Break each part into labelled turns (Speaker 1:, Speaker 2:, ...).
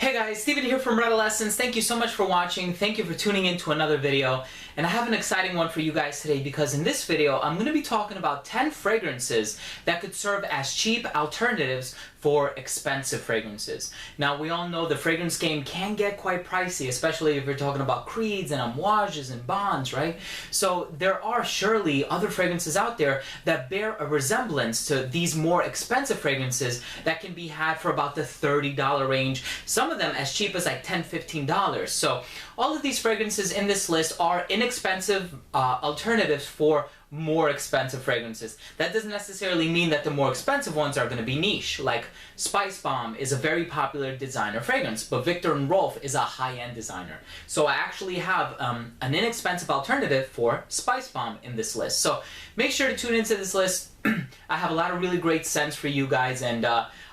Speaker 1: Hey guys, Steven here from Redolescence. Thank you so much for watching. Thank you for tuning in to another video. And I have an exciting one for you guys today because in this video, I'm going to be talking about 10 fragrances that could serve as cheap alternatives for expensive fragrances. Now, we all know the fragrance game can get quite pricey, especially if you're talking about creeds and amouages and bonds, right? So there are surely other fragrances out there that bear a resemblance to these more expensive fragrances that can be had for about the $30 range. Some of them as cheap as like $10, $15. So all of these fragrances in this list are inexpensive alternatives for more expensive fragrances. That doesn't necessarily mean that the more expensive ones are going to be niche. Like Spice Bomb is a very popular designer fragrance, but Viktor and Rolf is a high-end designer. So I actually have an inexpensive alternative for Spice Bomb in this list. So make sure to tune into this list. I have a lot of really great scents for you guys, and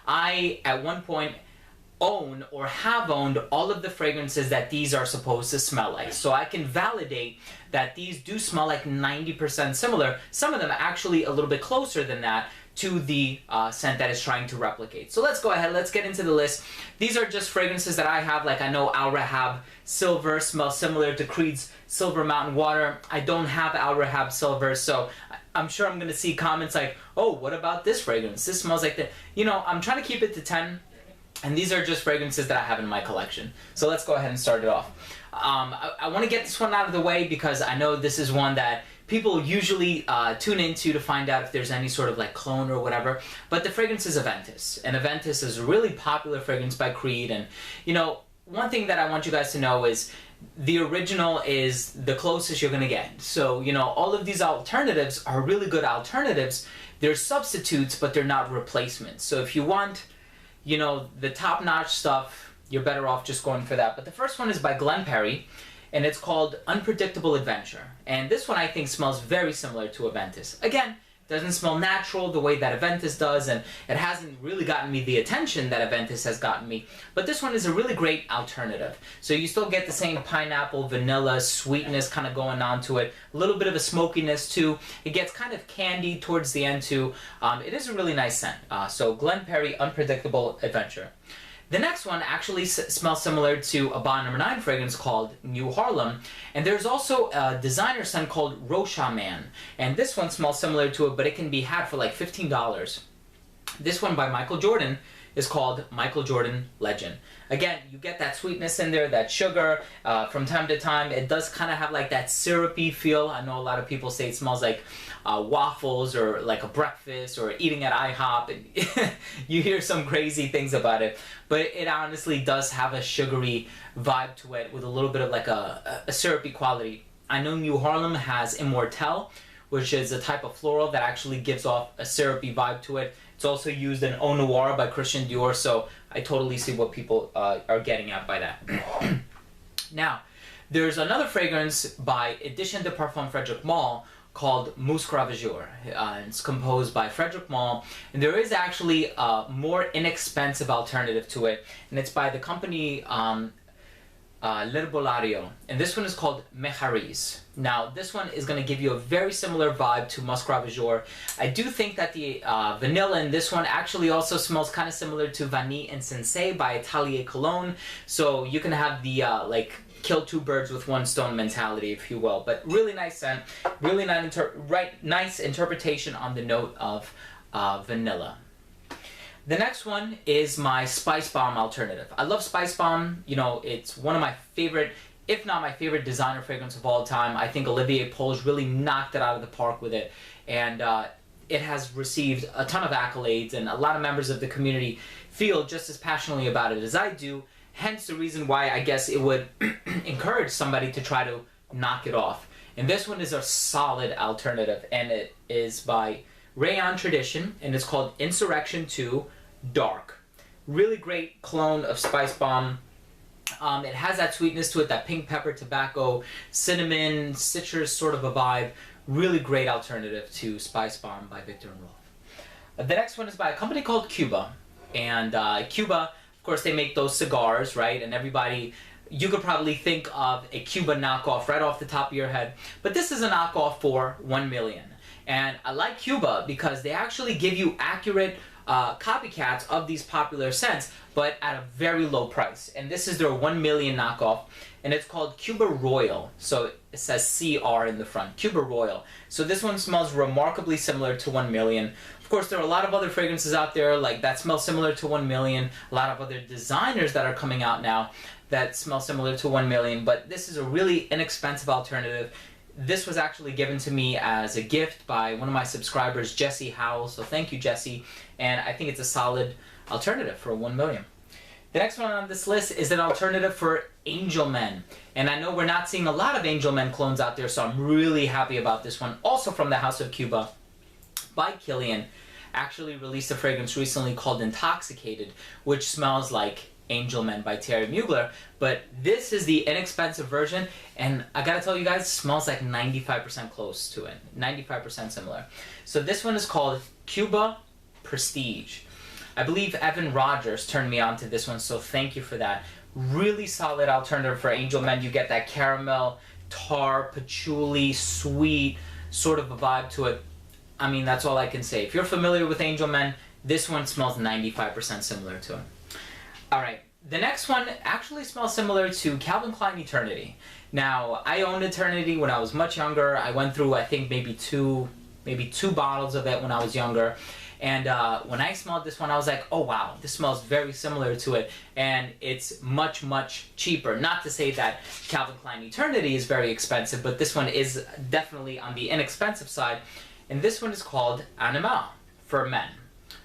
Speaker 1: I, at one point, own or have owned all of the fragrances that these are supposed to smell like. So I can validate that these do smell like 90% similar. Some of them actually a little bit closer than that to the scent that is trying to replicate. So let's go ahead, let's get into the list. These are just fragrances that I have. Like I know Al Rahab Silver smells similar to Creed's Silver Mountain Water. I don't have Al Rahab Silver, so I'm sure I'm gonna see comments like, oh, what about this fragrance? This smells like that. You know, I'm trying to keep it to 10. And these are just fragrances that I have in my collection. So let's go ahead and start it off. I want to get this one out of the way because I know this is one that people usually tune into to find out if there's any sort of like clone or whatever. But the fragrance is Aventus. And Aventus is a really popular fragrance by Creed. And, you know, one thing that I want you guys to know is the original is the closest you're going to get. So, you know, all of these alternatives are really good alternatives. They're substitutes, but they're not replacements. So if you want, you know, the top-notch stuff, you're better off just going for that. But the first one is by Glen Perry, and it's called Unpredictable Adventure. And this one I think smells very similar to Aventus. Again, doesn't smell natural the way that Aventus does, and it hasn't really gotten me the attention that Aventus has gotten me. But this one is a really great alternative. So you still get the same pineapple, vanilla, sweetness kind of going on to it. A little bit of a smokiness too. It gets kind of candy towards the end too. It is a really nice scent. So Glen Perry, Unpredictable Adventure. The next one actually smells similar to a Bond No. 9 fragrance called New Harlem. And there's also a designer scent called Rosha Man. And this one smells similar to it, but it can be had for like $15. This one by Michael Jordan is called Michael Jordan Legend. Again, you get that sweetness in there, that sugar. From time to time, it does kind of have like that syrupy feel. I know a lot of people say it smells like waffles or like a breakfast or eating at IHOP. You hear some crazy things about it, but it honestly does have a sugary vibe to it with a little bit of like a syrupy quality. I know New Harlem has Immortelle, which is a type of floral that actually gives off a syrupy vibe to it. It's also used in Eau Noir by Christian Dior, so I totally see what people are getting at by that. Now, there's another fragrance by Edition de Parfum Frederic Malle called Musc Ravageur. It's composed by Frederic Malle, and there is actually a more inexpensive alternative to it, and it's by the company L'Herbolario, and this one is called Mejariz. Now, this one is going to give you a very similar vibe to Musc Ravageur. I do think that the vanilla in this one actually also smells kind of similar to Vanille Insensé by Atelier Cologne, so you can have the like kill two birds with one stone mentality, if you will. But really nice scent, really nice interpretation on the note of vanilla. The next one is my Spice Bomb alternative. I love Spice Bomb. You know, it's one of my favorite, if not my favorite designer fragrance of all time. I think Olivier Polge really knocked it out of the park with it. And it has received a ton of accolades, and a lot of members of the community feel just as passionately about it as I do. Hence the reason why I guess it would encourage somebody to try to knock it off. And this one is a solid alternative, and it is by Rayon Tradition, and it's called Insurrection 2 Dark. Really great clone of Spice Bomb. It has that sweetness to it, that pink pepper, tobacco, cinnamon, citrus sort of a vibe. Really great alternative to Spice Bomb by Viktor and Rolf. The next one is by a company called Cuba. And Cuba, of course, they make those cigars, right? And everybody, you could probably think of a Cuba knockoff right off the top of your head. But this is a knockoff for $1 million. And I like Cuba because they actually give you accurate copycats of these popular scents, but at a very low price. And this is their 1 million knockoff, and it's called Cuba Royal. So it says CR in the front, Cuba Royal. So this one smells remarkably similar to 1 million. Of course, there are a lot of other fragrances out there like that smell similar to 1 million. A lot of other designers that are coming out now that smell similar to 1 million, but this is a really inexpensive alternative. This was actually given to me as a gift by one of my subscribers, Jesse Howell, so thank you, Jesse, and I think it's a solid alternative for 1 million. The next one on this list is an alternative for Angel Men, and I know we're not seeing a lot of Angel Men clones out there, so I'm really happy about this one. Also from the House of Cuba, by Kilian, actually released a fragrance recently called Intoxicated, which smells like Angel Men by Thierry Mugler, but this is the inexpensive version, and I gotta tell you guys, it smells like 95% close to it, 95% similar. So this one is called Cuba Prestige. I believe Evan Rogers turned me on to this one, so thank you for that. Really solid alternative for Angel Men. You get that caramel, tar, patchouli, sweet sort of a vibe to it. I mean, that's all I can say. If you're familiar with Angel Men, this one smells 95% similar to it. Alright, the next one actually smells similar to Calvin Klein Eternity. Now, I owned Eternity when I was much younger. I went through, I think, maybe two bottles of it when I was younger. And when I smelled this one, I was like, oh wow, this smells very similar to it. And it's much, much cheaper. Not to say that Calvin Klein Eternity is very expensive, but this one is definitely on the inexpensive side. And this one is called Animal for Men,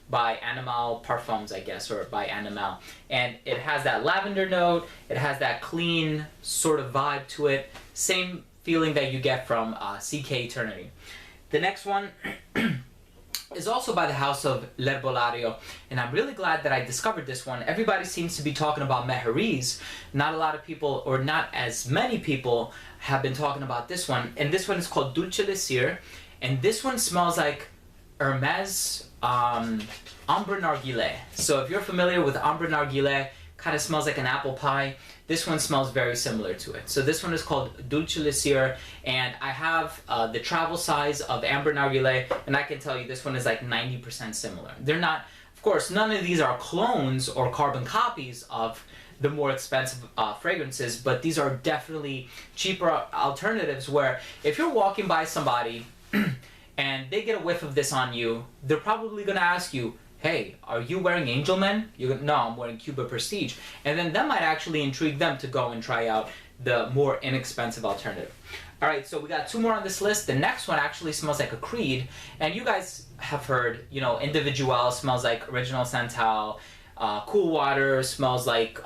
Speaker 1: by Animal Parfums, I guess, or by Animal. And it has that lavender note, it has that clean sort of vibe to it, same feeling that you get from CK Eternity. The next one is also by the House of L'Herbolario, and I'm really glad that I discovered this one. Everybody seems to be talking about Meheriz. Not a lot of people, or not as many people, have been talking about this one, and this one is called Dulce de Cire, and this one smells like Hermes Ambre Narguilé. So if you're familiar with Ambre Narguilé, kind of smells like an apple pie. This one smells very similar to it. So this one is called Dulce de Cire, and I have the travel size of Ambre Narguilé, and I can tell you this one is like 90% similar. They're not, of course, none of these are clones or carbon copies of the more expensive fragrances, but these are definitely cheaper alternatives where if you're walking by somebody and they get a whiff of this on you, they're probably going to ask you, hey, are you wearing Angel Men? You go, no, I'm wearing Cuba Prestige. And then that might actually intrigue them to go and try out the more inexpensive alternative. Alright, so we got two more on this list. The next one actually smells like a Creed. And you guys have heard, you know, Individual smells like Original Santal. Cool Water smells like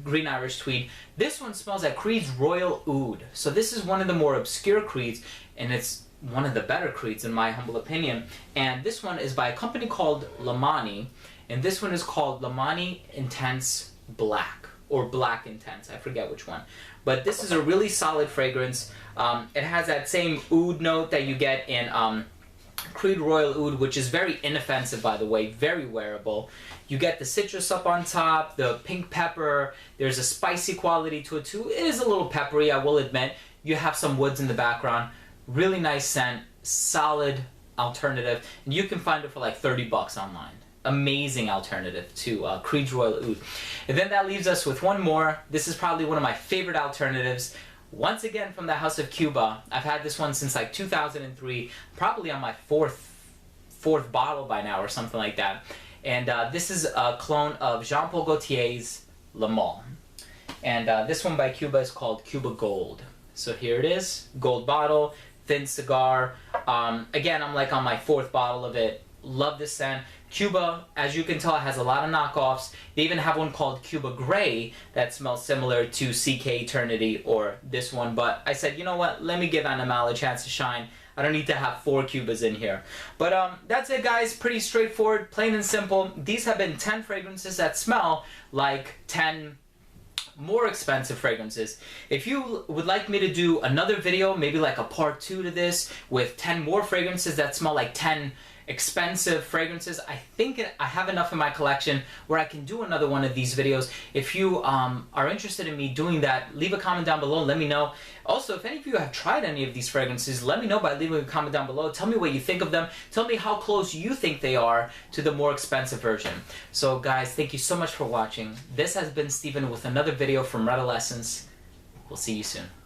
Speaker 1: Green Irish Tweed. This one smells like Creed's Royal Oud. So this is one of the more obscure Creeds, and it's one of the better Creeds in my humble opinion. And this one is by a company called Lamani, and this one is called Lamani Intense Black, or Black Intense, I forget which one. But this is a really solid fragrance. It has that same oud note that you get in Creed Royal Oud, which is very inoffensive, by the way, very wearable. You get the citrus up on top, the pink pepper, there's a spicy quality to it too. It is a little peppery, I will admit. You have some woods in the background. Really nice scent, solid alternative, and you can find it for like 30 bucks online. Amazing alternative to Creed's Royal Oud. And then that leaves us with one more. This is probably one of my favorite alternatives. Once again from the House of Cuba. I've had this one since like 2003, probably on my fourth bottle by now or something like that. And this is a clone of Jean-Paul Gaultier's Le Male. And this one by Cuba is called Cuba Gold. So here it is, gold bottle, thin cigar. Again, I'm like on my fourth bottle of it. Love this scent. Cuba, as you can tell, has a lot of knockoffs. They even have one called Cuba Gray that smells similar to CK Eternity or this one. But I said, you know what? Let me give Animal a chance to shine. I don't need to have 4 Cubas in here. But that's it, guys. Pretty straightforward, plain and simple. These have been 10 fragrances that smell like 10 more expensive fragrances. If you would like me to do another video, maybe like a part 2 to this, with 10 more fragrances that smell like 10 expensive fragrances. I think I have enough in my collection where I can do another one of these videos. If you are interested in me doing that, leave a comment down below and let me know. Also, if any of you have tried any of these fragrances, let me know by leaving a comment down below. Tell me what you think of them. Tell me how close you think they are to the more expensive version. So guys, thank you so much for watching. This has been Steven with another video from Redolessence. We'll see you soon.